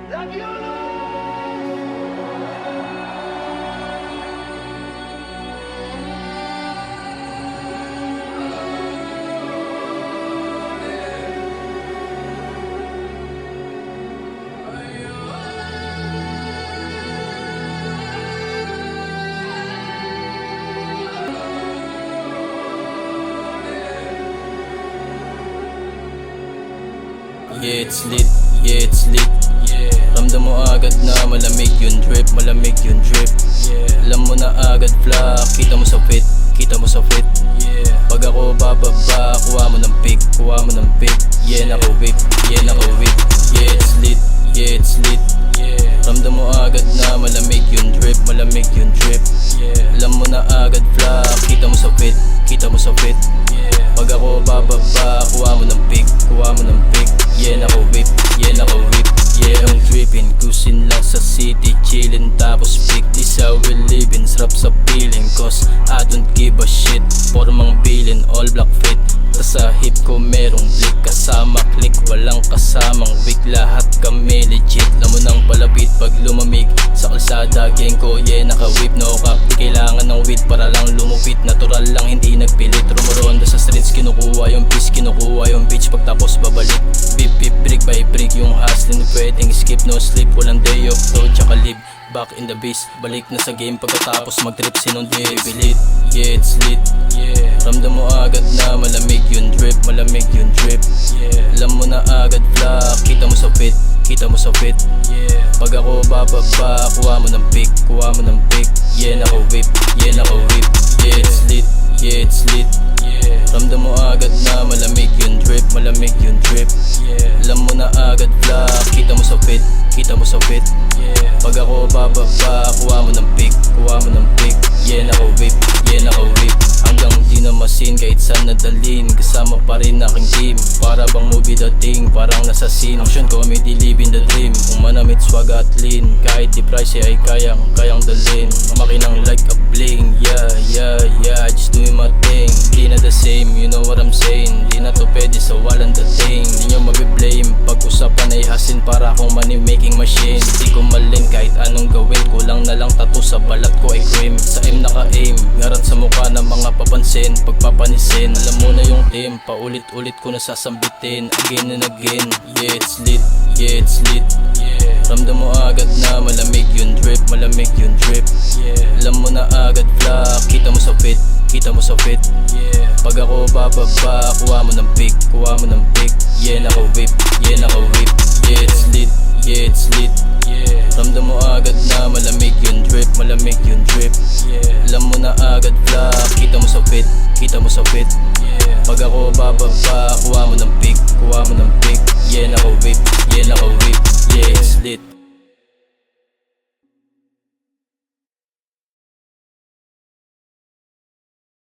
Yeah, it's lit, yeah, it's lit, yeah. Ramdam mo agad na malamig yung drip, malamig yung drip, yeah. Alam mo na agad flack, kita mo sa fit, kita mo sa fit, yeah. Pag ako bababa, kuha mo ng pick, kuha mo ng pick, yeah, naka whip, yeah, naka whip. Yeah, it's lit, yeah, it's lit, yeah. Ramdam mo agad na malamig yung drip, malamig yung drip, yeah. Alam mo na agad flack, kita mo sa fit, kita mo sa fit, yeah. Pag ako bababa, kuha mo ng pick, kuha mo ng pick, yeah, naka whip, yeah, naka whip. Yeah, I'm trippin', cruising lang sa city, chillin' tapos pick. This how we livin', sarap sa feeling, cause I don't give a shit. Formang bilin, all black fit. Tas sa hip ko merong blick, kasama click, walang kasamang weak. Lahat kami legit, lamo nang palapit pag lumamig. Sa kalsada, gang ko, yeah, naka whip. No cap, di kailangan ng weed para lang lumupit. Natural lang, hindi nagpilit. Rumuronda sa streets, kinukuha yung peace, kinukuha yung beach. Pagtapos babalik, bip bip, brick by brick. Yung hustling pwedeng skip, no sleep, walang day off, to tsaka live. Back in the beast, balik na sa game pagkatapos mag-trip, sinundi bilit. Yeah, it's lit, yeah. Ramdam mo agad na malamig yung drip, malamig yung drip, yeah. Alam mo na agad flack, kita mo sa fit, kita mo sa fit, yeah. Pag ako bababa, kuha mo ng pick, kuha mo ng pick, yeah, naka whip, yeah, naka whip. Yeah, it's lit, yeah, it's lit, yeah. Ramdam mo agad na malamig yung drip, malamig yung drip, yeah. Alam mo na agad flack, kita mo sa fit, kita mo sa fit, yeah. Pag ako bababa, kuha mo ng pick, kuha mo ng pick, yeah, naka whip, yeah, naka whip. Hanggang di na masin kahit saan nadalin, kasama pa rin aking team. Para bang movie dating, parang nasa scene. Action comedy, living the dream. Kung manamit swag at lean, kahit di price ay kayang dalhin. Makinang like a bling, yeah, yeah, yeah. Just doing my thing, di na the same, you know what I'm saying. Di na to pwede sa walang dating. Di nyo mabiblame, pag-usapan ay hasin. Para akong money making machine. Di ko malin kahit anong gawin, kulang na lang tattoo sa balat ko ay cream. Sa M naka-aim, ngarat sa mukha ng mga papansin. Pagpapanisin, alam mo na yung team, paulit-ulit ko na sasambitin, again and again. Yeah, it's lit, yeah, it's lit, yeah. Ramdam mo agad na malamig yung drip, malamig yung drip, yeah. Alam mo na agad flack, kita mo sa fit, kita mo sa fit, yeah. Pag ako bababa, kuha mo ng pick, kuha mo ng pick, yeah, naka whip, yeah, naka whip. Yeah, it's lit, yeah, it's lit, yeah. Ramdam mo agad na malamig yung drip, malamig yung drip, yeah. Alam mo na agad flack, kita mo sa fit, kita mo sa fit, yeah. Pag ako bababa, kuha mo ng pick, kuha mo ng pick, yeah, naka whip, yeah, naka whip. Yeah, it's lit.